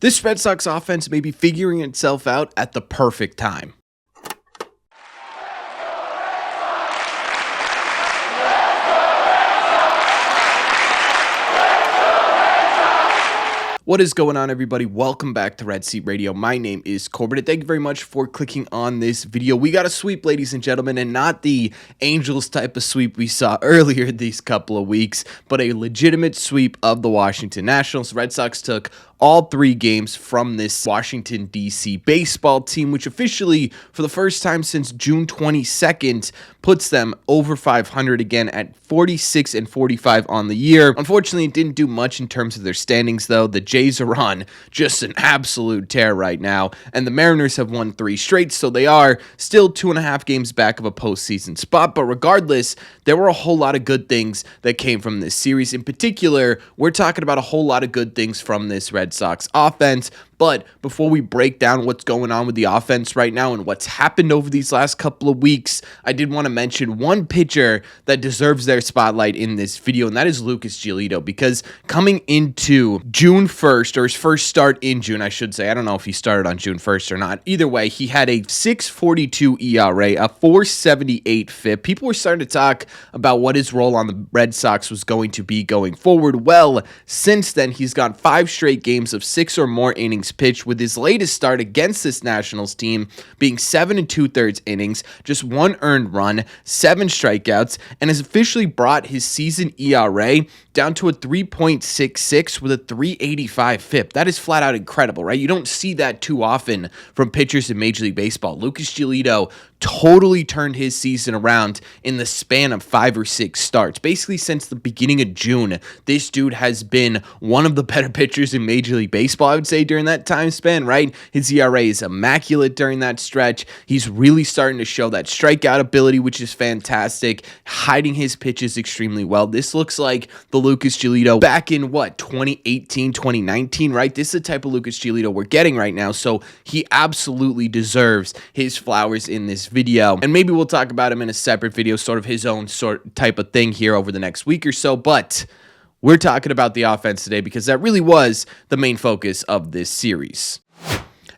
This Red Sox offense may be figuring itself out at the perfect time. What is going on, everybody? Welcome back to Red Seat Radio. My name is Corbett, and thank you very much for clicking on this video. We got a sweep, ladies and gentlemen, and not the Angels type of sweep we saw earlier these couple of weeks, but a legitimate sweep of the Washington Nationals. Red Sox took all three games from this Washington, D.C. baseball team, which officially, for the first time since June 22nd, puts them over 500 again at 46-45 on the year. Unfortunately, it didn't do much in terms of their standings, though. The Jays are on just an absolute tear right now, and the Mariners have won 3 straight, so they are still 2.5 games back of a postseason spot. But regardless, there were a whole lot of good things that came from this series. In particular, we're talking about a whole lot of good things from this Red Sox offense. But before we break down what's going on with the offense right now and what's happened over these last couple of weeks, I did want to mention one pitcher that deserves their spotlight in this video, and that is Lucas Giolito, because coming into June 1st, or his first start in June, I should say, I don't know if he started on June 1st or not. Either way, he had a 6.42 ERA, a 4.78 FIP. People were starting to talk about what his role on the Red Sox was going to be going forward. Well, since then, he's got 5 straight games of 6 or more innings pitched, with his latest start against this Nationals team being 7 2/3 innings, just 1 earned run, 7 strikeouts, and has officially brought his season ERA down to a 3.66 with a 3.85 FIP. That is flat out incredible, right? You don't see that too often from pitchers in Major League Baseball. Lucas Giolito totally turned his season around in the span of 5 or 6 starts. Basically, since the beginning of June, this dude has been one of the better pitchers in Major League Baseball, I would say, during that time span, right? His ERA is immaculate during that stretch. He's really starting to show that strikeout ability, which is fantastic, hiding his pitches extremely well. This looks like the Lucas Giolito back in, 2018, 2019, right? This is the type of Lucas Giolito we're getting right now, so he absolutely deserves his flowers in this video. And maybe we'll talk about him in a separate video, sort of his own type of thing here over the next week or so, but we're talking about the offense today because that really was the main focus of this series.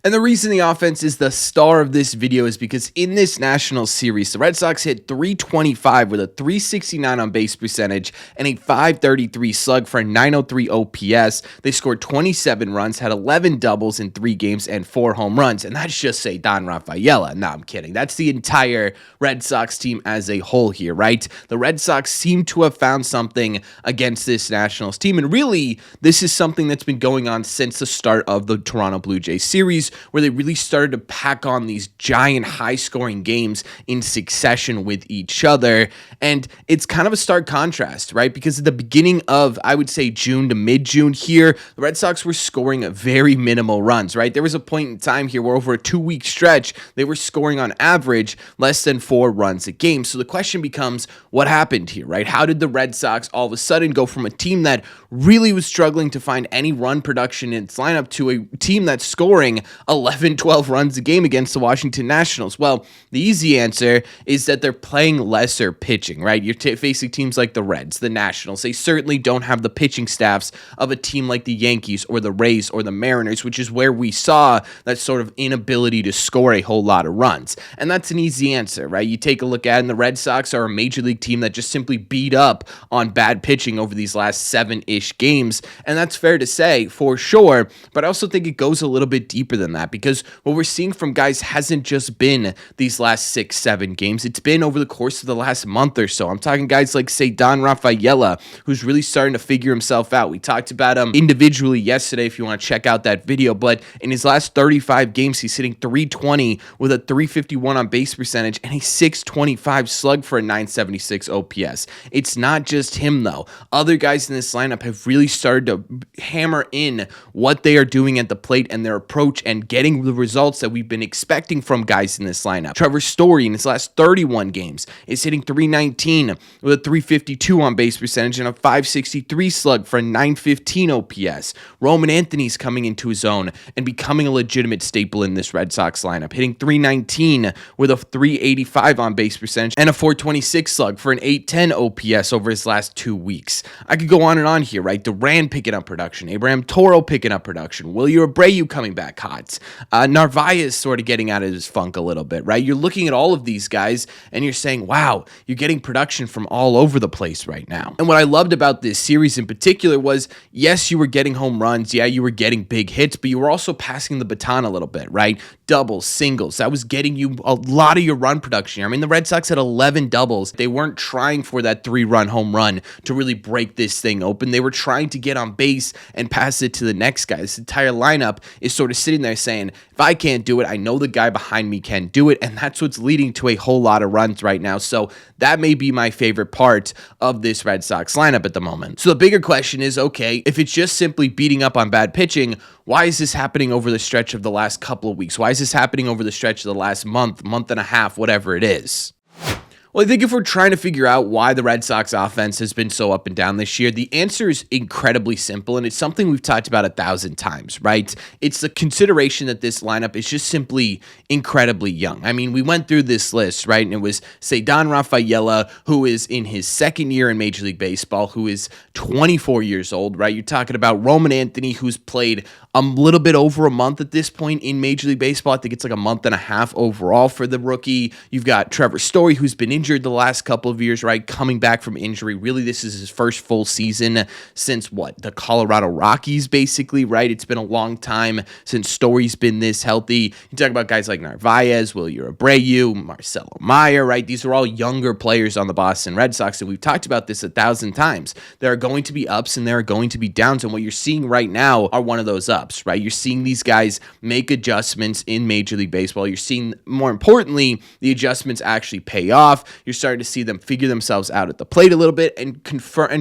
And the reason the offense is the star of this video is because in this Nationals series, the Red Sox hit .325 with a .369 on base percentage and a .533 slug for a .903 OPS. They scored 27 runs, had 11 doubles in 3 games, and 4 home runs. And that's just say Don Rafaela. No, I'm kidding. That's the entire Red Sox team as a whole here, right? The Red Sox seem to have found something against this Nationals team. And really, this is something that's been going on since the start of the Toronto Blue Jays series, where they really started to pack on these giant high-scoring games in succession with each other. And it's kind of a stark contrast, right? Because at the beginning of, I would say, June to mid-June here, the Red Sox were scoring very minimal runs, right? There was a point in time here where over a 2-week stretch, they were scoring on average less than 4 runs a game. So the question becomes, what happened here, right? How did the Red Sox all of a sudden go from a team that really was struggling to find any run production in its lineup to a team that's scoring 11, 12 runs a game against the Washington Nationals? Well, the easy answer is that they're playing lesser pitching, right? You're facing teams like the Reds, the Nationals. They certainly don't have the pitching staffs of a team like the Yankees or the Rays or the Mariners, which is where we saw that sort of inability to score a whole lot of runs. And that's an easy answer, right? You take a look at it, and the Red Sox are a major league team that just simply beat up on bad pitching over these last 7-ish games. And that's fair to say for sure, but I also think it goes a little bit deeper than that, because what we're seeing from guys hasn't just been these last 6-7 games. It's been over the course of the last month or so. I'm talking guys like, say, Don Rafaela, who's really starting to figure himself out. We talked about him individually yesterday if you want to check out that video, but in his last 35 games, he's hitting .320 with a .351 on base percentage and a .625 slug for a .976 OPS. It's not just him, though. Other guys in this lineup have really started to hammer in what they are doing at the plate and their approach and getting the results that we've been expecting from guys in this lineup. Trevor Story in his last 31 games is hitting .319 with a .352 on base percentage and a .563 slug for a .915 OPS. Roman Anthony's coming into his own and becoming a legitimate staple in this Red Sox lineup, hitting .319 with a .385 on base percentage and a .426 slug for an .810 OPS over his last 2 weeks. I could go on and on here, right? Duran picking up production, Abraham Toro picking up production, Wilyer Abreu coming back hot, Narvaez sort of getting out of his funk a little bit, right? You're looking at all of these guys and you're saying, wow, you're getting production from all over the place right now. And what I loved about this series in particular was, yes, you were getting home runs, yeah, you were getting big hits, but you were also passing the baton a little bit, right? Doubles, singles, that was getting you a lot of your run production. I mean, the Red Sox had 11 doubles. They weren't trying for that 3-run home run to really break this thing open. They were trying to get on base and pass it to the next guy. This entire lineup is sort of sitting there saying, if I can't do it, I know the guy behind me can do it, and that's what's leading to a whole lot of runs right now. So that may be my favorite part of this Red Sox lineup at the moment. So the bigger question is, okay, if it's just simply beating up on bad pitching, why is this happening over the stretch of the last couple of weeks? Why is this happening over the stretch of the last month, month and a half, whatever it is? Well, I think if we're trying to figure out why the Red Sox offense has been so up and down this year, the answer is incredibly simple, and it's something we've talked about 1,000 times, right? It's the consideration that this lineup is just simply incredibly young. I mean, we went through this list, right? And it was Ceddanne Rafaela, who is in his second year in Major League Baseball, who is 24 years old, right? You're talking about Roman Anthony, who's played a little bit over a month at this point in Major League Baseball. I think it's like a month and a half overall for the rookie. You've got Trevor Story, who's been injured the last couple of years, right? Coming back from injury. Really, this is his first full season since the Colorado Rockies, basically, right? It's been a long time since Story's been this healthy. You talk about guys like Narvaez, Wilyer Abreu, Marcelo Meyer, right? These are all younger players on the Boston Red Sox, and we've talked about this 1,000 times. There are going to be ups and there are going to be downs, and what you're seeing right now are one of those ups, right? You're seeing these guys make adjustments in Major League Baseball. You're seeing, more importantly, the adjustments actually pay off. You're starting to see them figure themselves out at the plate a little bit and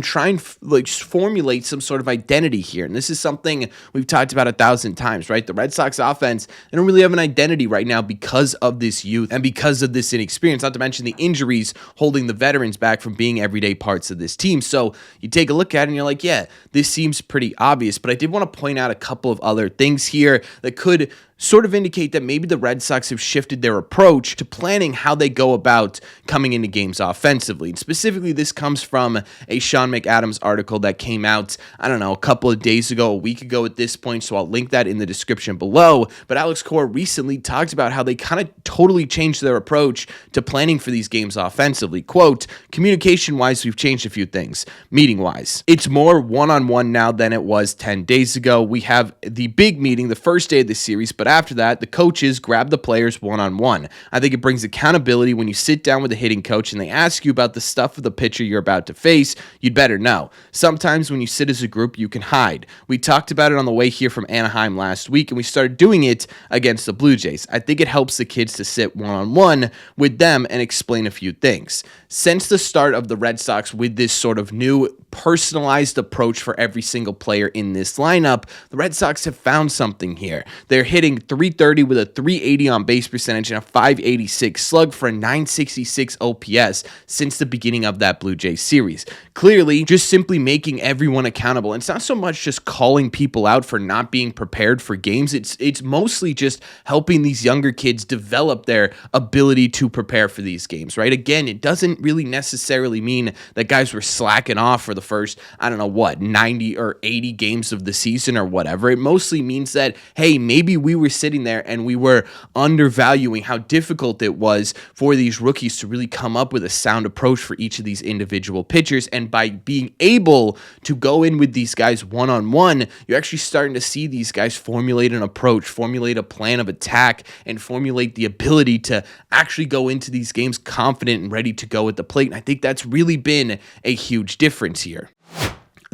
try and formulate some sort of identity here. And this is something we've talked about 1,000 times, right? The Red Sox offense, they don't really have an identity right now because of this youth and because of this inexperience, not to mention the injuries holding the veterans back from being everyday parts of this team. So you take a look at it and you're like, yeah, this seems pretty obvious, but I did want to point out a couple of other things here that could sort of indicate that maybe the Red Sox have shifted their approach to planning how they go about coming into games offensively. And specifically, this comes from a Sean McAdams article that came out, I don't know, a couple of days ago, a week ago at this point, so I'll link that in the description below. But Alex Cora recently talked about how they kind of totally changed their approach to planning for these games offensively. Quote, communication-wise, we've changed a few things. Meeting-wise, it's more one-on-one now than it was 10 days ago. We have the big meeting the first day of the series, but after that, the coaches grab the players one-on-one. I think it brings accountability when you sit down with a hitting coach and they ask you about the stuff of the pitcher you're about to face. You'd better know. Sometimes when you sit as a group, you can hide. We talked about it on the way here from Anaheim last week, and we started doing it against the Blue Jays. I think it helps the kids to sit one-on-one with them and explain a few things. Since the start of the Red Sox with this sort of new personalized approach for every single player in this lineup, the Red Sox have found something here. They're hitting .330 with a .380 on base percentage and a .586 slug for a .966 OPS since the beginning of that Blue Jays series. Clearly, just simply making everyone accountable. And it's not so much just calling people out for not being prepared for games. It's mostly just helping these younger kids develop their ability to prepare for these games, right? Again, it doesn't really necessarily mean that guys were slacking off for the first, 90 or 80 games of the season or whatever. It mostly means that, hey, maybe we were sitting there and we were undervaluing how difficult it was for these rookies to really come up with a sound approach for each of these individual pitchers. And by being able to go in with these guys one-on-one, you're actually starting to see these guys formulate an approach, formulate a plan of attack, and formulate the ability to actually go into these games confident and ready to go at the plate. And I think that's really been a huge difference here.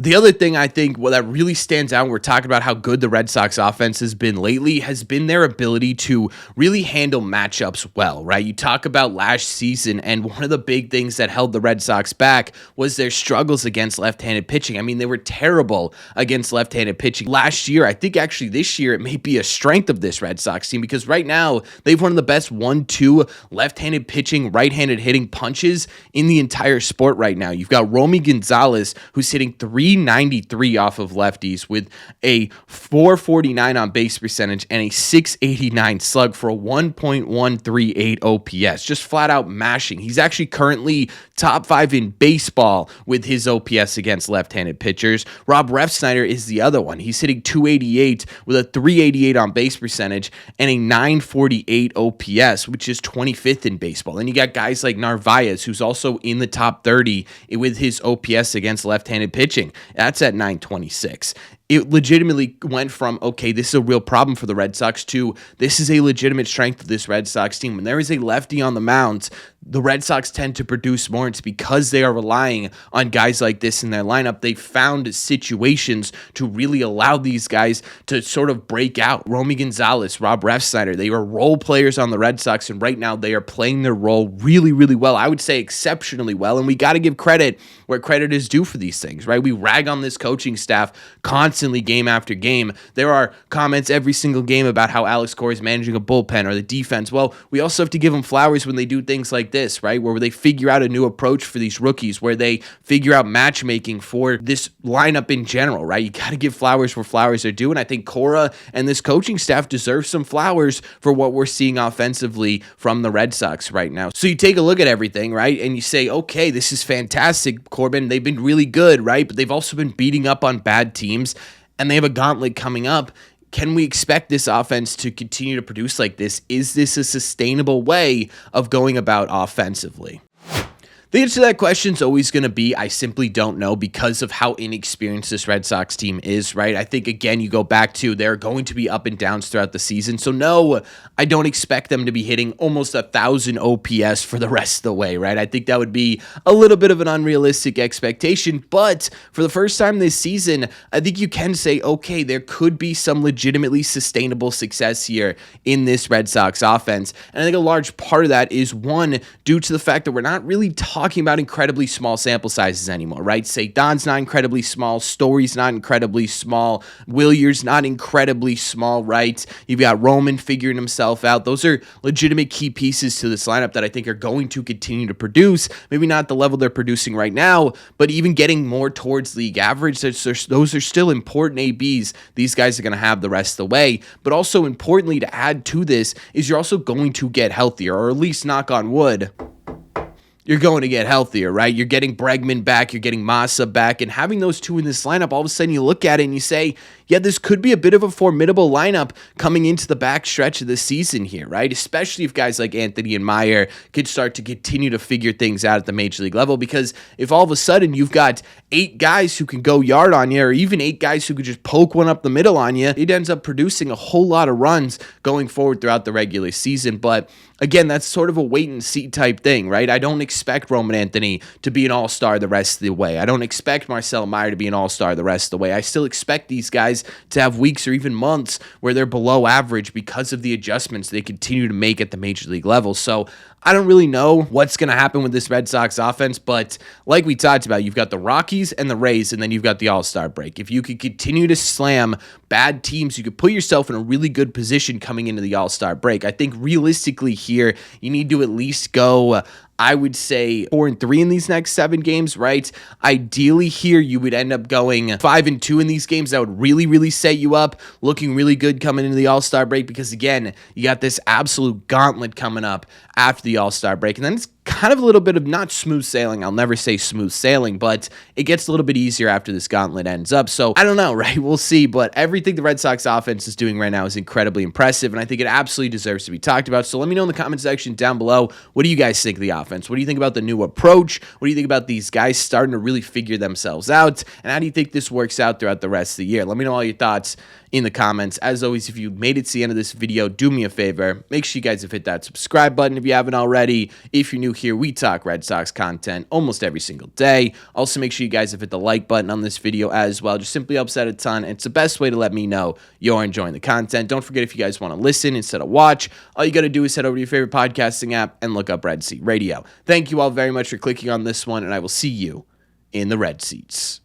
The other thing I think that really stands out when we're talking about how good the Red Sox offense has been lately has been their ability to really handle matchups well, right? You talk about last season, and one of the big things that held the Red Sox back was their struggles against left-handed pitching. I mean, they were terrible against left-handed pitching last year. I think actually this year it may be a strength of this Red Sox team because right now they've one of the best 1-2 left-handed pitching, right-handed hitting punches in the entire sport right now. You've got Romy Gonzalez, who's hitting 393 off of lefties with a 449 on base percentage and a 689 slug for a 1.138 OPS. Just flat out mashing. He's actually currently top 5 in baseball with his OPS against left-handed pitchers. Rob Refsnyder is the other one. He's hitting 288 with a 388 on base percentage and a 948 OPS, which is 25th in baseball. Then you got guys like Narvaez, who's also in the top 30 with his OPS against left-handed pitching. That's at 926. It legitimately went from, okay, this is a real problem for the Red Sox to this is a legitimate strength of this Red Sox team. When there is a lefty on the mound, the Red Sox tend to produce more. It's because they are relying on guys like this in their lineup. They found situations to really allow these guys to sort of break out. Romy Gonzalez, Rob Refsnyder, they were role players on the Red Sox, and right now they are playing their role really, really well. I would say exceptionally well, and we got to give credit where credit is due for these things, right? We rag on this coaching staff constantly game after game. There are comments every single game about how Alex Cora is managing a bullpen or the defense. Well, we also have to give them flowers when they do things like this, right? Where they figure out a new approach for these rookies, where they figure out matchmaking for this lineup in general, right? You got to give flowers where flowers are due, and I think Cora and this coaching staff deserve some flowers for what we're seeing offensively from the Red Sox right now. So you take a look at everything, right? And you say, okay, this is fantastic, Corbin. They've been really good, right? But they've also been beating up on bad teams, and they have a gauntlet coming up. Can we expect this offense to continue to produce like this? Is this a sustainable way of going about offensively? The answer to that question is always going to be, I simply don't know, because of how inexperienced this Red Sox team is, right? I think, again, you go back to they're going to be up and downs throughout the season. So, no, I don't expect them to be hitting almost 1,000 OPS for the rest of the way, right? I think that would be a little bit of an unrealistic expectation. But for the first time this season, I think you can say, okay, there could be some legitimately sustainable success here in this Red Sox offense. And I think a large part of that is, one, due to the fact that we're not really talking about incredibly small sample sizes anymore, right? Don's not incredibly small. Story's not incredibly small. Willier's not incredibly small, right? You've got Roman figuring himself out. Those are legitimate key pieces to this lineup that I think are going to continue to produce. Maybe not the level they're producing right now, but even getting more towards league average. Those are still important ABs these guys are going to have the rest of the way. But also importantly, to add to this is you're also going to get healthier, or at least knock on wood, you're going to get healthier, right? You're getting Bregman back, you're getting Massa back, and having those two in this lineup, all of a sudden you look at it and you say, yeah, this could be a bit of a formidable lineup coming into the back stretch of the season here, right? Especially if guys like Anthony and Meyer could start to continue to figure things out at the major league level, because if all of a sudden you've got 8 guys who can go yard on you, or even 8 guys who could just poke one up the middle on you, it ends up producing a whole lot of runs going forward throughout the regular season. But again, that's sort of a wait-and-see type thing, right? I don't expect Roman Anthony to be an all-star the rest of the way. I don't expect Marcel Meyer to be an all-star the rest of the way. I still expect these guys to have weeks or even months where they're below average because of the adjustments they continue to make at the major league level. So I don't really know what's going to happen with this Red Sox offense, but like we talked about, you've got the Rockies and the Rays, and then you've got the All-Star break. If you could continue to slam bad teams, you could put yourself in a really good position coming into the All-Star break. I think realistically here, you need to at least go, I would say 4-3 in these next 7 games, right? Ideally here, you would end up going 5-2 in these games. That would really, really set you up, looking really good coming into the All-Star break, because again, you got this absolute gauntlet coming up after the All-Star break. And then it's kind of a little bit of not smooth sailing. I'll never say smooth sailing, but it gets a little bit easier after this gauntlet ends up. So I don't know, right? We'll see. But everything the Red Sox offense is doing right now is incredibly impressive, and I think it absolutely deserves to be talked about. So let me know in the comment section down below, what do you guys think of the offense? What do you think about the new approach? What do you think about these guys starting to really figure themselves out? And how do you think this works out throughout the rest of the year? Let me know all your thoughts in the comments. As always, if you made it to the end of this video, do me a favor. Make sure you guys have hit that subscribe button if you haven't already. If you're new here, we talk Red Sox content almost every single day. Also, make sure you guys have hit the like button on this video as well. Just simply helps out a ton. It's the best way to let me know you're enjoying the content. Don't forget, if you guys want to listen instead of watch, all you got to do is head over to your favorite podcasting app and look up Red Seat Radio. Thank you all very much for clicking on this one, and I will see you in the Red Seats.